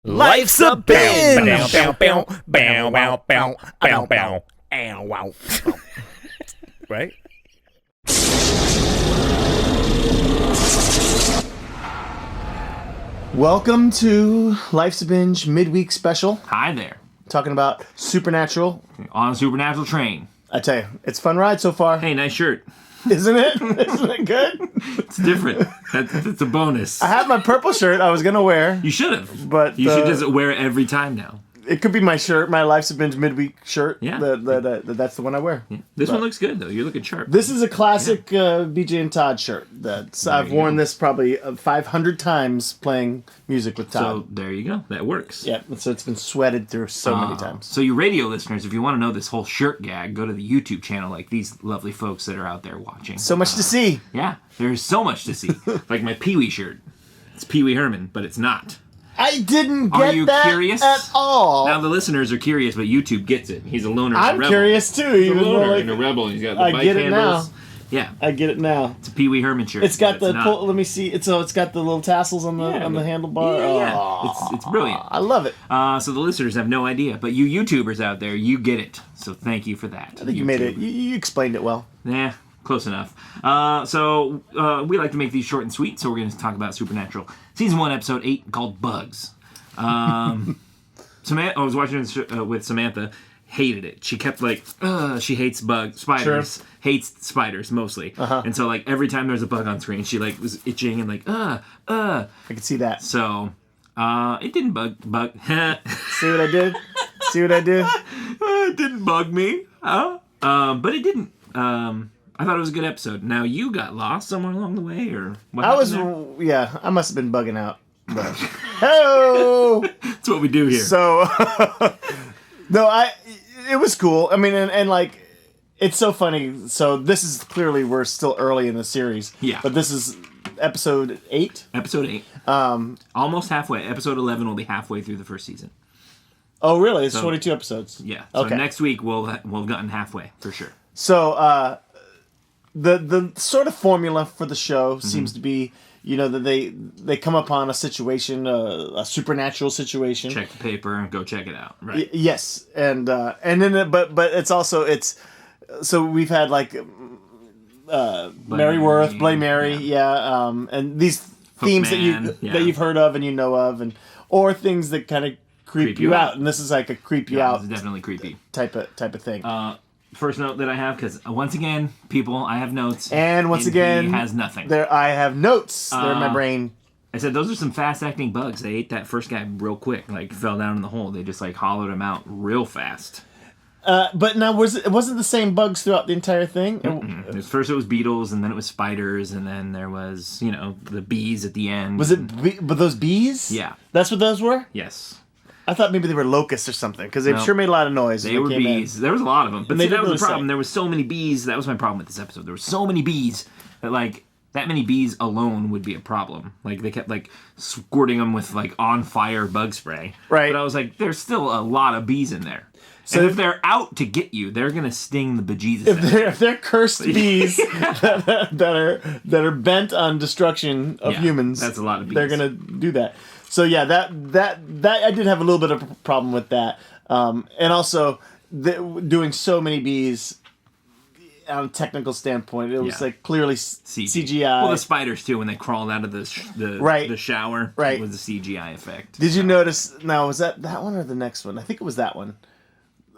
Life's a binge. Bow, bow, bow, bow, bow, bow, bow, bow, wow. Right? Welcome to Life's a Binge midweek special. Hi there. Talking about Supernatural. On a Supernatural train. I tell you, it's a fun ride so far. Hey, nice shirt. Isn't it? Isn't it good? It's different. That's a bonus. I had my purple shirt I was going to wear. You should have. But you should just wear it every time now. It could be my shirt, my Life's a Binge midweek shirt. Yeah. That's the one I wear. Yeah. This one looks good, though. You're looking sharp. This is a classic BJ and Todd shirt. I've worn this probably 500 times playing music with Todd. So there you go. That works. Yeah, so it's been sweated through so many times. So you radio listeners, if you want to know this whole shirt gag, go to the YouTube channel like these lovely folks that are out there watching. So much to see. Yeah, there's so much to see. Like my Pee Wee shirt. It's Pee Wee Herman, but it's not. I didn't get Are you that curious? at all. Now the listeners are curious, but YouTube gets it. He's a loner. And I'm a rebel. curious too. He's a Even though, loner like, and a rebel. He's got the I bike get it handles. now. Yeah, I get it now. it's a Pee Wee Herman shirt. It's got but the pull. Let me see. It's got the little tassels on the handlebar. Yeah. Oh, It's brilliant. I love it. So the listeners have no idea, but you YouTubers out there, you get it. So thank you for that. I think you made it. You explained it well. Yeah, close enough. So we like to make these short and sweet, so we're going to talk about Supernatural. Season 1, Episode 8, called Bugs. Samantha, I was watching this with Samantha, hated it. She kept she hates spiders. Sure. Hates spiders, mostly. And so, every time there's a bug on screen, she, was itching and I could see that. So, it didn't bug. See what I did? See what I did? It didn't bug me. But it didn't. I thought it was a good episode. Now, you got lost somewhere along the way, or what happened there? I must have been bugging out. But, hello! That's what we do here. So, no, it was cool. I mean, and it's so funny. So this is clearly, we're still early in the series. Yeah. But this is episode 8. Episode 8. Almost halfway. Episode 11 will be halfway through the first season. Oh, really? It's 22 episodes. Yeah. So okay. Next week we'll have gotten halfway for sure. So the sort of formula for the show seems to be, that they come upon a situation, a supernatural situation. Check the paper and go check it out. Right. Yes, and then but it's also so we've had Mary Worth, Blay Mary, and these themes Hookman, that you've heard of and you know of, or things that kind of creep you out, and this is like a creep you out. It's definitely creepy type of thing. First note that I have, because once again, people, I have notes. And once again, he has nothing. I have notes. They're in my brain. I said, those are some fast-acting bugs. They ate that first guy real quick, fell down in the hole. They just, hollowed him out real fast. But now, it wasn't the same bugs throughout the entire thing? First it was beetles, and then it was spiders, and then there was, the bees at the end. Was it, but those bees? Yeah. That's what those were? Yes. I thought maybe they were locusts or something, because they sure made a lot of noise. They were bees. There was a lot of them. But see, that was the problem. Say. There was so many bees. That was my problem with this episode. There were so many bees that, that many bees alone would be a problem. They kept, squirting them with, on-fire bug spray. Right. But I was like, there's still a lot of bees in there. So if they're out to get you, they're going to sting the bejesus out of you. If they're cursed bees that are bent on destruction of humans, that's a lot of bees. They're going to do that. So yeah, that I did have a little bit of a problem with that, and also doing so many bees on a technical standpoint, it was clearly CGI. Well, the spiders too, when they crawled out of the shower, it was the CGI effect. Did you notice? Now, was that one or the next one? I think it was that one.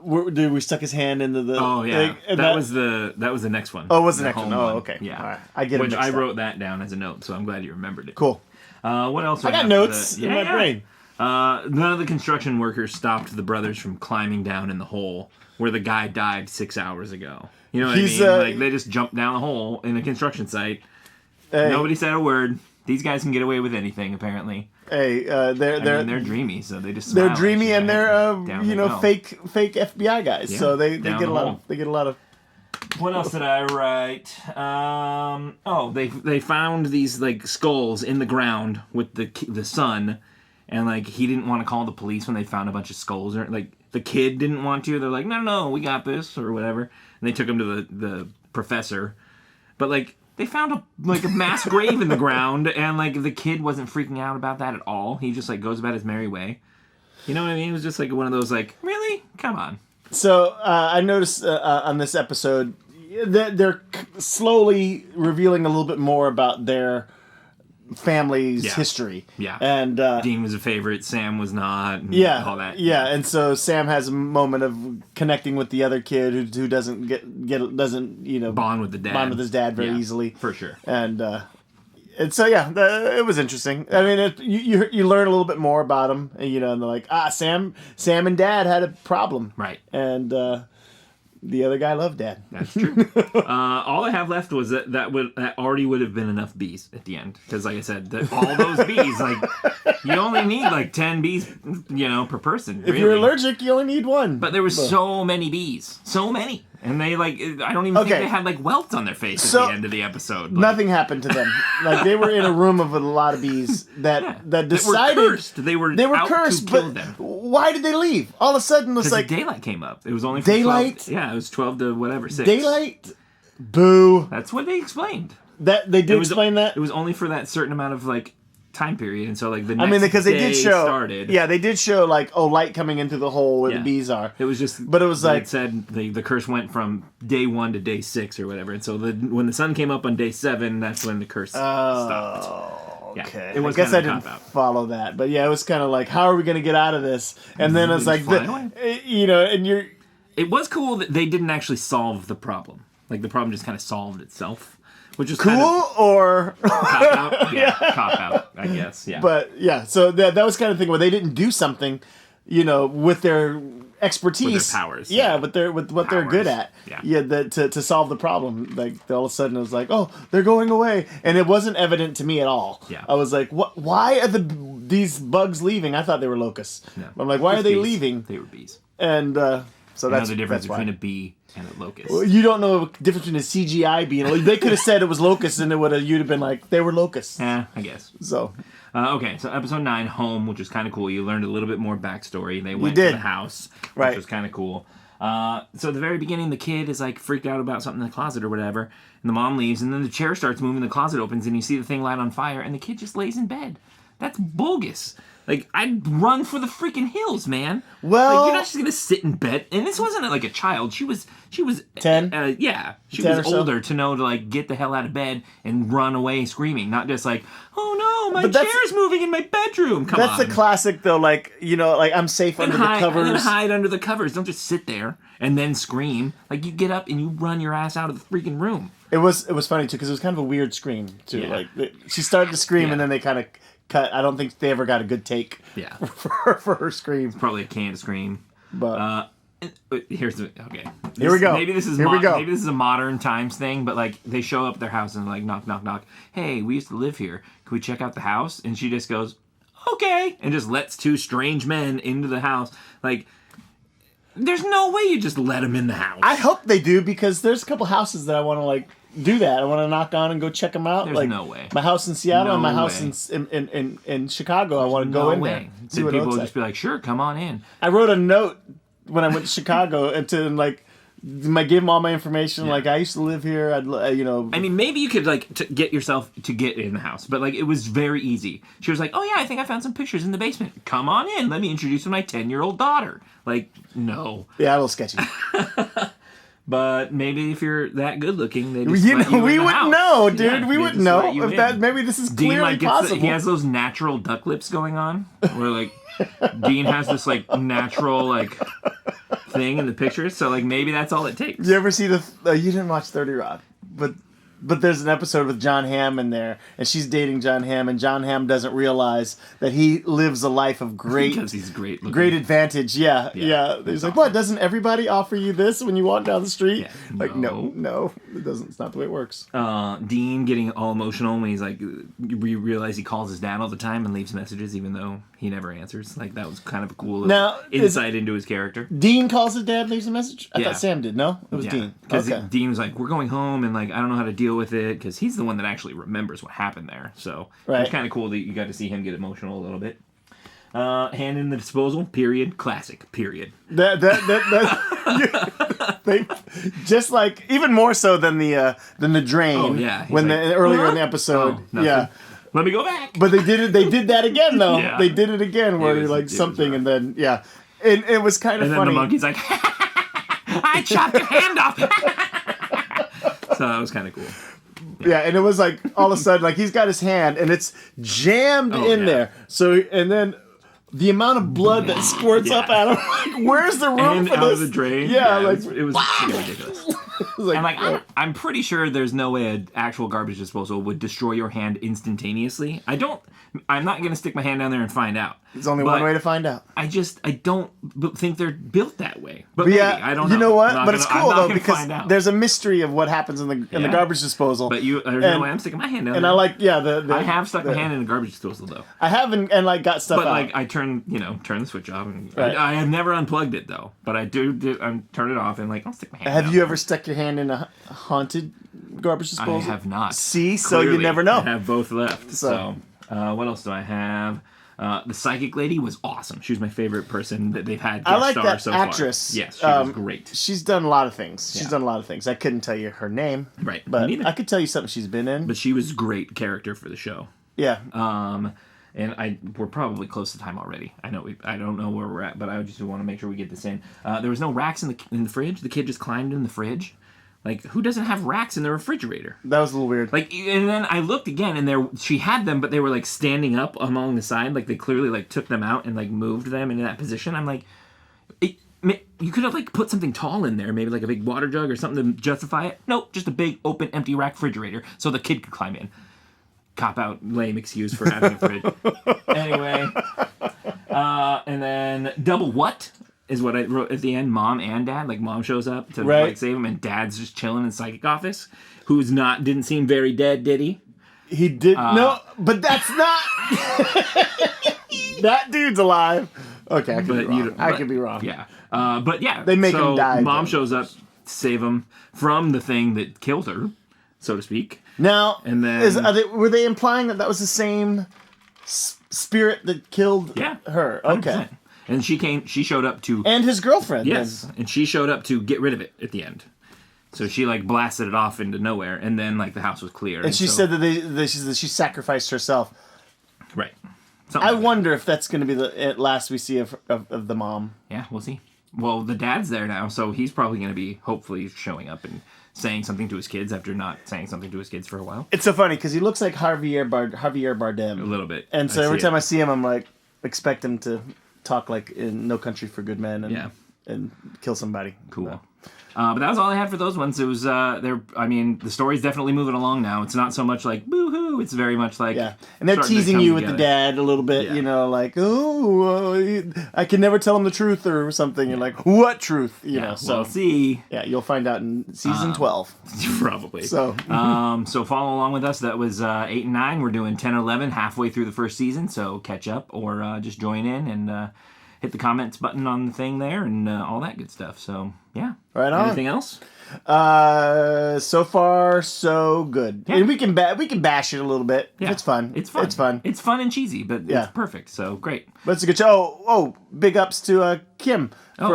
Dude, we stuck his hand into the. Oh yeah, thing, that was the next one. Oh, it was the next one. Oh, one. okay. Yeah, all right. I get it. Which I wrote that down as a note, so I'm glad you remembered it. Cool. What else? I got notes in my brain. None of the construction workers stopped the brothers from climbing down in the hole where the guy died 6 hours ago. You know what I mean? They just jumped down the hole in a construction site. Hey. Nobody said a word. These guys can get away with anything, apparently. Hey, they're dreamy, so they just they're dreamy and they're fake FBI guys. Yeah, so they get a lot of. What else did I write? They found these skulls in the ground with the son, and he didn't want to call the police when they found a bunch of skulls. Or the kid didn't want to. They're like, no, we got this or whatever. And they took him to the professor, but They found a mass grave in the ground, and like the kid wasn't freaking out about that at all. He just like goes about his merry way. You know what I mean? It was just like one of those like, really? Come on. So I noticed on this episode that they're slowly revealing a little bit more about their family's history. Yeah. And Dean was a favorite, Sam was not, and all that. Yeah, and so Sam has a moment of connecting with the other kid who doesn't doesn't bond with the dad. Bond with his dad very easily. For sure. And so it was interesting. I mean, you learn a little bit more about them, and they're like, Sam and Dad had a problem, right? And the other guy loved Dad. That's true. All I have left was that already would have been enough bees at the end, because like I said, all those bees, like you only need like 10 bees, per person. If you're allergic, you only need one. But there were so many bees, so many. And they I don't even think they had like welts on their face at the end of the episode. Nothing happened to them. Like they were in a room of a lot of bees that decided were cursed. They were out cursed. To kill but them. Why did they leave? All of a sudden, it's like daylight came up. It was only from daylight. 12, it was 12 to whatever 6. Daylight. Boo. That's what they explained. That they did explain that. It was only for that certain amount of like time period, and so like the next because they did show started. Yeah, they did show like light coming into the hole where the bees are. It was just, but it was like it said the curse went from day 1 to day 6 or whatever, and so when the sun came up on day 7, that's when the curse stopped. Okay, it was I guess I didn't follow that, but it was kind of like, how are we going to get out of this? And then it's like, and you're. It was cool that they didn't actually solve the problem. Like the problem just kind of solved itself. Which is cool, kind of or cop out, cop out, I guess, yeah. But so that was kind of thing where they didn't do something, with their expertise, with their powers, with what they're good at, to solve the problem. Like all of a sudden it was like, oh, they're going away, and it wasn't evident to me at all. Yeah, I was like, what? Why are these bugs leaving? I thought they were locusts. No. I'm like, why are they leaving? They were bees, and so that's the difference between why. A bee and a locust. Well, you don't know the difference between a CGI bee and they could have said it was locusts, and you'd have been like, they were locusts. Yeah, I guess. So. Okay, so episode 9, Home, which was kind of cool. You learned a little bit more backstory. They went to the house, which was kind of cool. So at the very beginning, the kid is like freaked out about something in the closet or whatever, and the mom leaves, and then the chair starts moving, the closet opens, and you see the thing light on fire, and the kid just lays in bed. That's bogus. Like, I'd run for the freaking hills, man. Well, like, you're not just gonna sit in bed. And this wasn't like a child. She was 10. She was older to know to like get the hell out of bed and run away screaming, not just like, oh no, my chair's moving in my bedroom. Come on. That's the classic though. Like like I'm safe under the covers. And then hide under the covers. Don't just sit there and then scream. Like you get up and you run your ass out of the freaking room. It was funny too because it was kind of a weird scream too. Yeah. Like she started to scream and then they kind of cut. I don't think they ever got a good take. Yeah. for her scream. It's probably a canned scream. But here's the Here we go. Maybe this is maybe this is a modern times thing, but like they show up at their house and like knock knock knock. Hey, we used to live here. Can we check out the house? And she just goes, okay, and just lets 2 strange men into the house. Like, there's no way you just let them in the house. I hope they do because there's a couple houses that I want to like do that. I want to knock on and go check them out. There's like no way. My house in Seattle and my house in Chicago. I want to go in there. See what people would just be like, sure, come on in. I wrote a note when I went to Chicago and to like. I gave them all my information. Yeah. Like I used to live here. I mean, maybe you could like get yourself to get in the house, but like it was very easy. She was like, "Oh yeah, I think I found some pictures in the basement. Come on in. Let me introduce you to my 10-year-old daughter." Like, no. Yeah, a little sketchy. But maybe if you're that good looking, they just we wouldn't know, dude. Yeah, we wouldn't know if that. Maybe this is clearly possible. He has those natural duck lips going on, where like Dean has this like natural like thing in the picture, so like maybe that's all it takes. Did you ever see you didn't watch 30 Rock, but there's an episode with John Hamm in there, and she's dating John Hamm, and John Hamm doesn't realize that he lives a life of because he's great advantage. Yeah. He's like, what? Doesn't everybody offer you this when you walk down the street? Yeah. Like, no, it doesn't. It's not the way it works. Dean getting all emotional when he's like, we realize he calls his dad all the time and leaves messages, even though he never answers. Like that was kind of a cool insight into his character. Dean calls his dad, leaves a message. I thought Sam did. No, it was Dean. Because Dean was like, we're going home, and like I don't know how to deal with it because he's the one that actually remembers what happened there. So it's kind of cool that you got to see him get emotional a little bit. Hand in the disposal. Period. Classic. Period. That They just like even more so than the drain. Oh yeah. When like, earlier in the episode. Oh, yeah. Let me go back. But they did it. They did that again though. Yeah. They did it again where you're like something and then and it was kind of and funny. And then the monkey's like, I chopped your hand off. So that was kind of cool. Yeah, and it was like all of a sudden, like he's got his hand and it's jammed in there. So and then the amount of blood that squirts up at him, like, where's the room for out this? Of the drain. Yeah, like it was ridiculous. like, and like I'm pretty sure there's no way an actual garbage disposal would destroy your hand instantaneously. I'm not gonna stick my hand down there and find out. There's only one way to find out. I don't think they're built that way. But maybe, I don't know. You know what? But it's cool though because there's a mystery of what happens in the garbage disposal. But there's no way I'm sticking my hand down there. And I like I have stuck my hand in a garbage disposal though. I haven't and like got stuff out. But like I turn the switch off and I have never unplugged it though. But I do turn it off and like I'll stick my hand. Have you ever stuck your hand in a haunted garbage disposal? I have not. See, so you never know. I have both left. So what else do I have? The psychic lady was awesome. She was my favorite person that they've had. I like that so actress. Far. Yes, she was great. She's done a lot of things. She's done a lot of things. I couldn't tell you her name. Right. But I could tell you something she's been in. But she was great character for the show. Yeah. And we're probably close to time already. I don't know where we're at, but I just want to make sure we get this in. There was no racks in the fridge. The kid just climbed in the fridge. Like, who doesn't have racks in the refrigerator? That was a little weird. Like, and then I looked again, and she had them, but they were like standing up along the side. Like they clearly like took them out and like moved them into that position. I'm like, you could have like put something tall in there, maybe like a big water jug or something to justify it. Nope, just a big open empty rack refrigerator so the kid could climb in. Cop out, lame excuse for having a fridge. Anyway, and then double what? Is what I wrote at the end. Mom and dad, like mom shows up to like save him, and dad's just chilling in psychic office. Didn't seem very dead, did he? He did no, but that's not. That dude's alive. Okay, I could be wrong. Yeah, but yeah, they make him die. Mom shows up to save him from the thing that killed her, so to speak. Now, and then were they implying that was the same spirit that killed her? 100%. Okay. And she showed up to... And his girlfriend. Yes, and she showed up to get rid of it at the end. So she, like, blasted it off into nowhere, and then, like, the house was clear. And she said that she sacrificed herself. Right. I wonder if that's going to be the last we see of the mom. Yeah, we'll see. Well, the dad's there now, so he's probably going to be, hopefully, showing up and saying something to his kids after not saying something to his kids for a while. It's so funny, because he looks like Javier Bardem. A little bit. And so every time I see him, I'm like, expect him to talk like in No Country for Good Men and kill somebody. Cool. But that was all I had for those ones. It was the story's definitely moving along now. It's not so much like boo-hoo. It's very much like and they're teasing you with the dad a little bit. You know, like I can never tell him the truth or something. You're like, what truth? You know. So we'll see. Yeah, you'll find out in season 12. Probably. So so follow along with us. That was 8 and 9. We're doing 10 and 11 halfway through the first season. So catch up or just join in and hit the comments button on the thing there and all that good stuff. So yeah. Right on. Anything else? So far so good. Yeah. And we can bash it a little bit. Yeah. It's fun. It's fun. It's fun. It's fun and cheesy, but it's perfect. So great. But it's a good show. Oh, big ups to Kim. Kim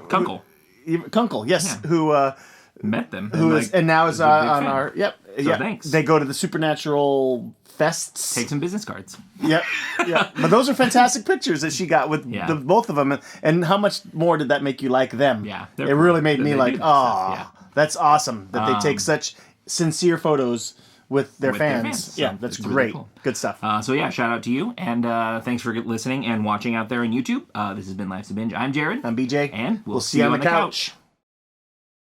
Kunkel. Kunkel, yes. Yeah. Who met them. And now is on our So thanks. They go to the Supernatural fests. Take some business cards. Yep. But those are fantastic pictures that she got with both of them. And how much more did that make you like them? Yeah. It really made me like, that's awesome that they take such sincere photos with their fans. So yeah, that's great. Really cool. Good stuff. So yeah, shout out to you. And thanks for listening and watching out there on YouTube. This has been Life's a Binge. I'm Jared. I'm BJ. And we'll see you you on the couch.